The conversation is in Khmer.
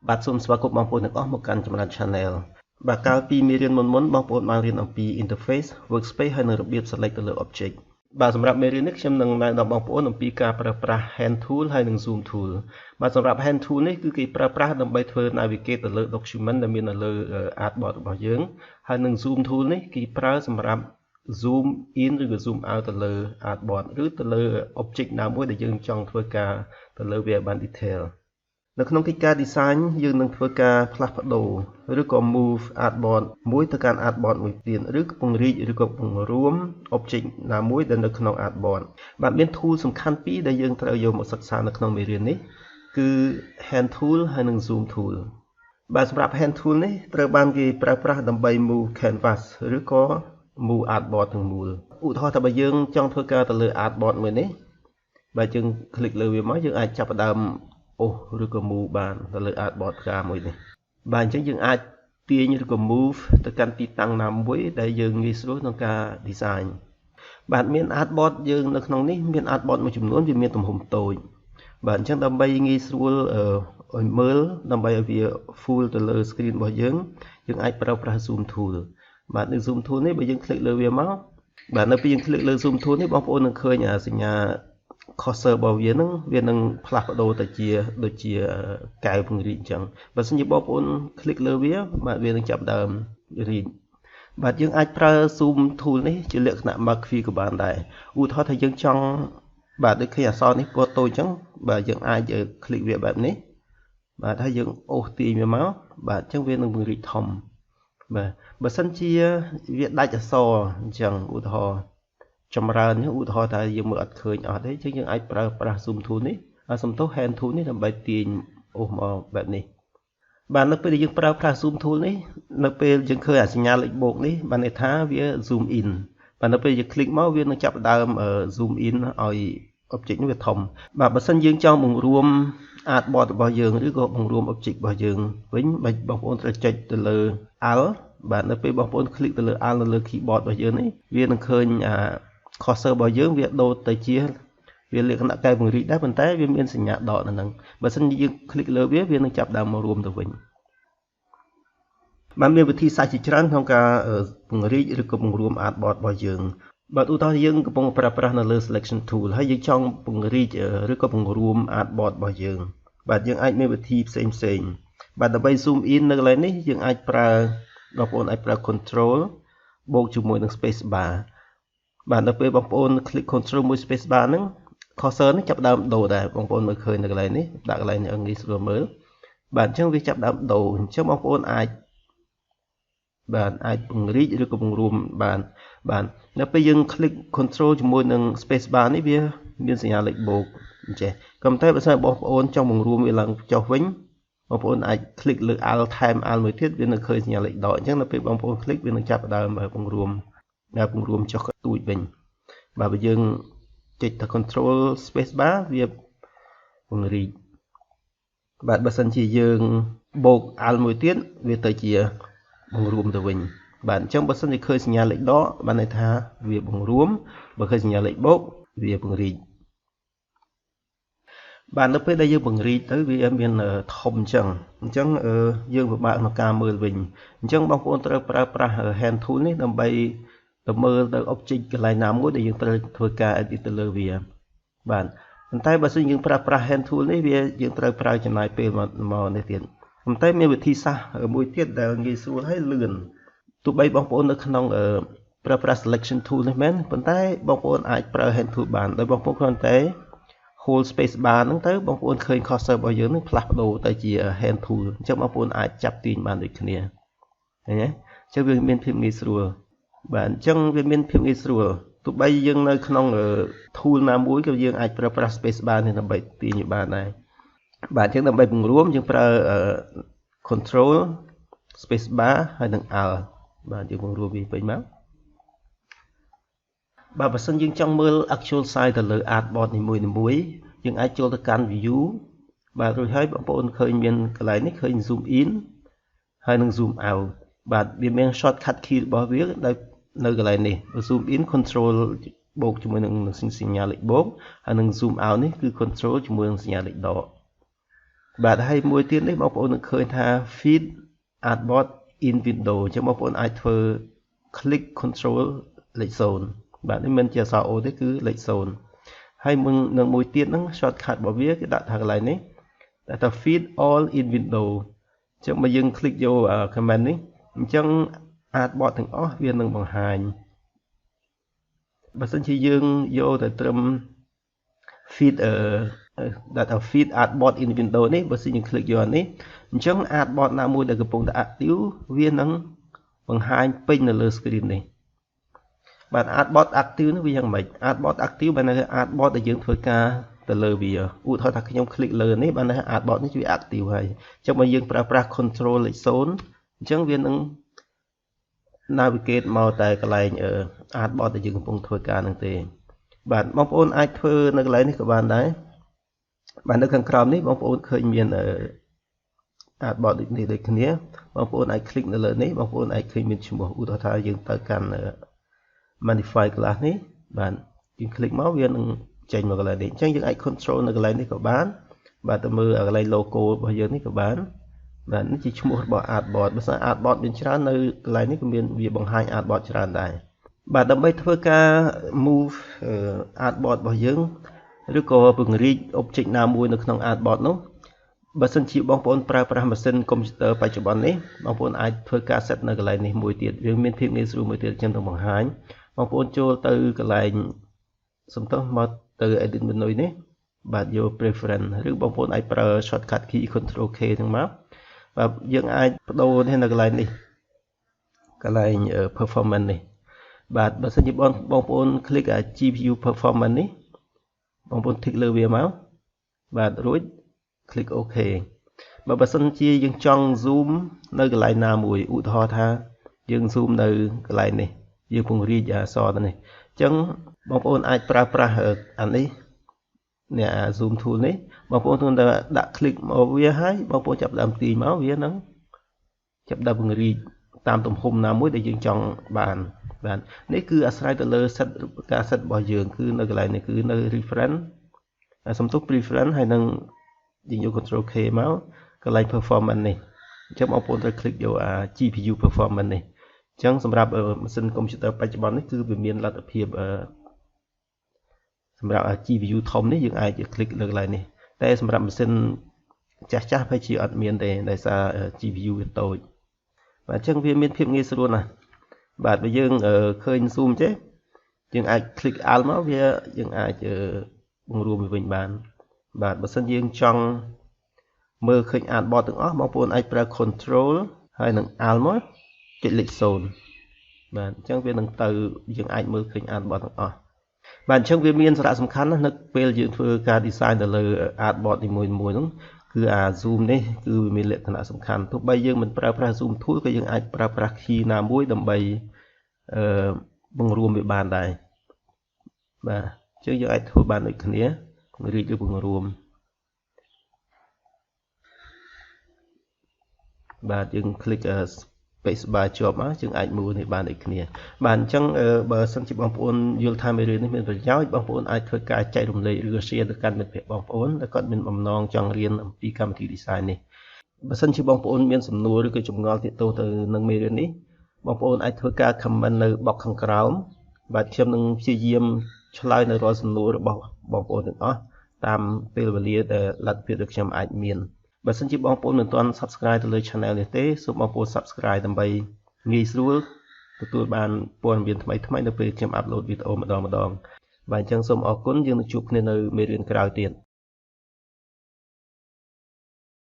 បាទសូមស្វាគមន៍បងប្អូនទាំងអស់មកកាន់ចម្រើន Channel បាទកាលពីមេរៀនមុនបងប្អូនបានរៀនអំពី Interface Workspace ហើយនិងរបៀប Select ទៅលើ Object បាទសម្រាប់មេរៀននេះខ្ញុំនឹងណែនាំបងប្អូនអំពីការប្រើប្រាស់ Hand Tool ហើយនិង Zoom Tool បាទសម្រាប់ Hand Tool នេះគឺគេប្រើប្រាស់ដើម្បីធ្វើ Navigate ទៅលើ Document ដែលមាននៅលើ artboard របស់យើងហើយនិង Zoom Tool នេះគេប្រើសម្រាប់ Zoom in ឬក៏ Zoom out ទៅលើ artboard ឬទៅលើ Object ណាមួយដែលយើងចង់ធ្វើការទៅលើវាបាន detail នៅក្នុងកិច្ចការ design យើងនឹងធ្វើការផ្លាស់ប្ដូរឬក៏ move artboard មួយទៅកាន់ artboard មួយទៀតឬក៏ពង្រីកឬក៏បង្រួម object ណាមួយដែលនៅក្នុង artboard បាទមាន tool សំខាន់ពីរដែលយើងត្រូវយកមកសិក្សានៅក្នុងមេរៀននេះគឺ hand tool ហើយនិង zoom tool បាទសម្រាប់ hand tool នេះត្រូវបានគេប្រើប្រាស់ដើម្បី move canvas ឬក៏ move artboard ទាំងមូលឧទាហរណ៍ថាបើយើងចង់ធ្វើការទៅលើ artboard មួយនេះបាទយើង click លើវាមកយើងអាចចាប់ផ្ដើមឬក៏ move បានទៅលើ artboard ផ្កាមួយនេះបាទអញ្ចឹងយើងអាចទាញឬក៏ move ទៅកាន់ទីតាំងណាមួយដែលយើងងាយស្រួលក្នុងការ design បាទមាន artboard យើងនៅក្នុងនេះមាន artboard មួយចំនួនវាមានទំហំតូចបាទអញ្ចឹងដើម្បីងាយស្រួលឲ្យមើលដើម្បីឲ្យវា full ទៅលើ screen របស់យើងអាចប្រើប្រាស់ zoom tool បាទនៅ zoom tool នេះបើយើង click លើវាមកបាទនៅពេលយើង click លើ zoom tool នេះបងប្អូននឹងឃើញសញ្ញា cursor របស់វានឹងផ្លាស់ប្ដូរទៅជាដូចជាកែវពង្រីកអញ្ចឹងបើសិនជាបងប្អូន click លើវាបាទវានឹងចាប់ដើមរីកបាទយើងអាចប្រើ zoom tool នេះជាលក្ខណៈ mark view ក៏បានដែរឧទាហរណ៍ថាយើងចង់បាទដូចឃើញអក្សរនេះពណ៌តូចអញ្ចឹងបាទយើងអាច click វាបែបនេះបាទហើយយើងអូសទាញវាមកបាទអញ្ចឹងវានឹងពង្រីកធំបាទបើសិនជាវាដាច់អក្សរអញ្ចឹងឧទាហរណ៍ចម្រើនឧទាហរណ៍ថាយើងមើលអត់ឃើញអត់ទេអញ្ចឹងយើងអាចប្រើប្រាស់ zoom tool នេះសំទោស hand tool នេះដើម្បីទាញអូសមកបែបនេះបាទនៅពេលដែលយើងប្រើប្រាស់ zoom tool នេះនៅពេលយើងឃើញសញ្ញាលេខបូកនេះបានន័យថាវា zoom in បាទនៅពេលយើង click មកវានឹងចាប់ដើម zoom in ឲ្យ object នេះវាធំបាទបើសិនយើងចង់បង្រួម artboard របស់យើងឬក៏បង្រួម object របស់យើងវិញបងប្អូនត្រូវចុចទៅលើ alt បាទនៅពេលបងប្អូន click ទៅលើ alt នៅលើ keyboard របស់យើងនេះវានឹងឃើញcursor របស់យើងវាដូរទៅជាវាលក្ខណៈកែវពង្រីកដែរប៉ុន្តែវាមានសញ្ញាដកនៅហ្នឹងបើសិនជាយើង click លើវានឹងចាប់ដើមមករួមទៅវិញបាទមានវិធីសាស្ត្រជាច្រើនក្នុងការពង្រីកឬក៏បង្រួម artboard របស់យើងបាទឧទាហរណ៍យើងកំពុងប្រើប្រាស់នៅលើ selection tool ហើយយើងចង់ពង្រីកឬក៏បង្រួម artboard របស់យើងបាទយើងអាចមានវិធីផ្សេងបាទដើម្បី zoom in នៅកន្លែងនេះយើងអាចប្រើបងប្អូនអាចប្រើ control បូកជាមួយនឹង space bar បាទនៅពេលបងប្អូន click control មួយ space bar ហ្នឹង cursor នេះចាប់ដើមដូរដែរបងប្អូនមើលឃើញនៅកន្លែងនេះដាក់កន្លែងនេះងាយស្រួលមើលបាទអញ្ចឹងវាចាប់ដើមដូរអញ្ចឹងបងប្អូនអាចពង្រីកឬក៏បង្រួមបាននៅពេលយើង click control ជាមួយនឹង space bar នេះវាមានសញ្ញាលេខបូកអញ្ចឹងក៏ប៉ុន្តែបើសិនបងប្អូនចង់បង្រួមវាឡើងចុះវិញបងប្អូនអាច click លើ alt ថែម alt មួយទៀតវានឹងឃើញសញ្ញាលេខដកអញ្ចឹងនៅពេលបងប្អូន click វានឹងចាប់ដើមបង្រួមចុះទូចវិញបាទបើយើងចុចទៅ control space bar វាពង្រីកបាទបើសិនជាយើងបូក alt មួយទៀតវាទៅជាបង្រួមទៅវិញបាទអញ្ចឹងបើសិនជាឃើញសញ្ញាលេខដកបានន័យថាវាបង្រួមបើឃើញសញ្ញាលេខបូកវាពង្រីកបាទនៅពេលដែលយើងពង្រីកទៅវាមានធំអញ្ចឹងយើងពិបាកក្នុងការមើលវិញអញ្ចឹងបងប្អូនត្រូវប្រើប្រាស់ hand tool នេះដើម្បីទៅមើលទៅ object កន្លែងណាមួយដែលយើងត្រូវធ្វើការ edit ទៅលើវាបាទប៉ុន្តែបើសិនយើងប្រើប្រាស់ hand tool នេះយើងត្រូវប្រើចំណាយពេលមកនេះទៀតប៉ុន្តែមានវិធីសាស្ត្រមួយទៀតដែលងាយស្រួលហើយលឿនទោះបីបងប្អូននៅក្នុងប្រើប្រាស់ selection tool នេះមែនប៉ុន្តែបងប្អូនអាចប្រើ hand tool បានដោយបងប្អូនគ្រាន់តែ hold space bar ហ្នឹងទៅបងប្អូនឃើញ cursor របស់យើងនឹងផ្លាស់ប្ដូរទៅជា hand tool អញ្ចឹងបងប្អូនអាចចាប់ទាញបានដូចគ្នាឃើញទេអញ្ចឹងវាមានភាពងាយស្រួលបាទអញ្ចឹងវាមានភាពងាយស្រួលទោះបីយើងនៅក្នុង tool ណាមួយក៏យើងអាចប្រើប្រាស់ space bar នេះដើម្បីទាញបានដែរបាទអញ្ចឹងដើម្បីបង្រួមយើងប្រើ control space bar ហើយនិង alt បាទយើងបង្រួមវាពេញមកបាទបើសិនយើងចង់មើល actual size ទៅលើ artboard នីមួយៗយើងអាចចូលទៅកាន់ view បាទរួចហើយបងប្អូនឃើញមានកន្លែងនេះឃើញ zoom in ហើយនិង zoom out បាទវាមាន shortcut key របស់វាដោយនៅកន្លែងនេះ zoom in control បូកជាមួយនឹងសញ្ញាលេខបូកហើយនឹង zoom out នេះគឺ control ជាមួយនឹងសញ្ញាលេខដក បាទហើយមួយទៀតនេះបងប្អូននឹងឃើញថា feed artboard in window អញ្ចឹងបងប្អូនអាចធ្វើ click control លេខ0បាទនេះមិនជាអក្សរ O ទេគឺលេខ0ហើយនឹងមួយទៀតហ្នឹង shortcut របស់វាគេដាក់ថាកន្លែងនេះតែថា feed all in window អញ្ចឹងបើយើង click យក command នេះអញ្ចឹង artboard ទាំងអស់វានឹងបង្ហាញបើសិនជាយើងយកទៅត្រឹម feed data feed artboard in window នេះបើសិនយើង click យកអានេះអញ្ចឹង artboard ណាមួយដែលកំពុងតែ active វានឹងបង្ហាញពេញនៅលើ screen នេះបាទ artboard active នេះវាយ៉ាងម៉េច artboard active បានន័យថា artboard ដែលយើងធ្វើការទៅលើវាឧទាហរណ៍ថាខ្ញុំ click លើនេះបានន័យថា artboard នេះវា active ហើយអញ្ចឹងបើយើងប្រើប្រាស់ control លេខ0អញ្ចឹងវានឹង navigate មកតែកន្លែង artboard ដែលយើងកំពុងធ្វើការនឹងទេបាទបងប្អូនអាចធ្វើនៅកន្លែងនេះក៏បានដែរបាទនៅខាងក្រោមនេះបងប្អូនឃើញមានartboard នេះដូចគ្នាបងប្អូនអាច click នៅលើនេះបងប្អូនអាចឃើញមានឈ្មោះឧទាហរណ៍ថាយើងទៅកាន់ modify class នេះបាទយើង click មកវានឹងចេញមកកន្លែងនេះអញ្ចឹងយើងអាច control នៅកន្លែងនេះក៏បានបាទទៅមើលកន្លែង logo របស់យើងនេះក៏បានបាទនេះជាឈ្មោះរបស់ artboard បើសិន artboard មានច្រើននៅកន្លែងនេះក៏មានវាបង្ហាញ artboard ច្រើនដែរបាទដើម្បីធ្វើការ move artboard របស់យើងឬក៏ពង្រីក object ណាមួយនៅក្នុង artboard នោះបើសិនជាបងប្អូនប្រើប្រាស់ម៉ាស៊ីនកុំព្យូទ័របច្ចុប្បន្ននេះបងប្អូនអាចធ្វើការ set នៅកន្លែងនេះមួយទៀតវាមានភាពងាយស្រួលមួយទៀតខ្ញុំនឹងបង្ហាញបងប្អូនចូលទៅកន្លែងសំទោសមកទៅ edit menu នេះបាទយក preference ឬបងប្អូនអាចប្រើ shortcut key control K ទាំងមកបាទយើងអាចបដូរនេះនៅកន្លែងនេះកន្លែង performance នេះបាទបើសិនជាបងប្អូន click GPU performance នេះបងប្អូន tick លើវាមកបាទរួច click OK បើសិនជាយើងចង់ zoom នៅកន្លែងណាមួយឧទាហរណ៍ថាយើង zoom នៅកន្លែងនេះយើងពង្រីកអក្សរទៅនេះអញ្ចឹងបងប្អូនអាចប្រើប្រាស់អានេះនេះ zoom tool នេះបងប្អូនគ្រាន់តែដាក់ click មកវាហើយបងប្អូនចាប់ដើមទាញមកវានឹងចាប់ដើមពង្រីកតាមទំហំណាមួយដែលយើងចង់បានបាទនេះគឺអាស្រ័យទៅលើ set ការ set របស់យើងគឺនៅកន្លែងនេះគឺនៅ reference សំទុះ preference ហើយនឹងយើងយក control K មកកន្លែង performance នេះអញ្ចឹងបងប្អូនត្រូវ click យក GPU performance នេះអញ្ចឹងសម្រាប់ម៉ាស៊ីនកុំព្យូទ័របច្ចុប្បន្ននេះគឺវាមានលទ្ធភាពសម្រាប់ GPU ធំនេះយើងអាច click លើកន្លែងនេះតែសម្រាប់ម៉ាស៊ីនចាស់ប្រហែលជាអត់មានទេដោយសារ GPU វាតូចបាទអញ្ចឹងវាមានភាពងាយស្រួលណាស់បាទបើយើងឃើញ zoom ចេះយើងអាច click alt មកវាយើងអាចបង្រួមវាវិញបានបាទបើសិនយើងចង់មើលឃើញ artboard ទាំងអស់បងប្អូនអាចប្រើ control ហើយនឹង alt មកចុចលេខ0បាទអញ្ចឹងវានឹងទៅយើងអាចមើលឃើញ artboard ទាំងអស់បាទអញ្ចឹងវាមានសារៈសំខាន់ណាស់នៅពេលយើងធ្វើការ design ទៅលើ artboard នីមួយៗហ្នឹងគឺzoom នេះគឺវាមានលក្ខណៈសំខាន់ទោះបីយើងមិនប្រើប្រាស់ zoom tool ក៏យើងអាចប្រើប្រាស់ key ណាមួយដើម្បីបង្រួមវាបានដែរបាទអញ្ចឹងយើងអាចធ្វើបានដូចគ្នាពង្រីកឬបង្រួមបាទយើង click space bar ជាប់មកយើងអាច move នេះបានដូចគ្នាបាទអញ្ចឹងបើសិនជាបងប្អូនយល់ថាមេរៀននេះមានប្រយោជន៍បងប្អូនអាចធ្វើការចែករំលែកឬ share ទៅកាន់មិត្តភ័ក្តិបងប្អូនដែលគាត់មានបំណងចង់រៀនអំពីកម្មវិធី design នេះបើសិនជាបងប្អូនមានសំណួរឬក៏ចម្ងល់ទាក់ទងទៅនឹងមេរៀននេះបងប្អូនអាចធ្វើការ comment នៅ box ខាងក្រោមបាទខ្ញុំនឹងព្យាយាមឆ្លើយនៅរាល់សំណួររបស់បងប្អូនទាំងអស់តាមពេលវេលាដែលលទ្ធភាពដែលខ្ញុំអាចមានបើសិនជាបងប្អូនមិនទាន់ subscribe ទៅលើ channel នេះទេសូមបងប្អូន subscribe ដើម្បីងាយស្រួលទទួលបានព័ត៌មានថ្មីៗនៅពេលខ្ញុំ upload វីដេអូម្ដងបាទអញ្ចឹងសូមអរគុណយើងនឹងជួបគ្នានៅមេរៀនក្រោយទៀត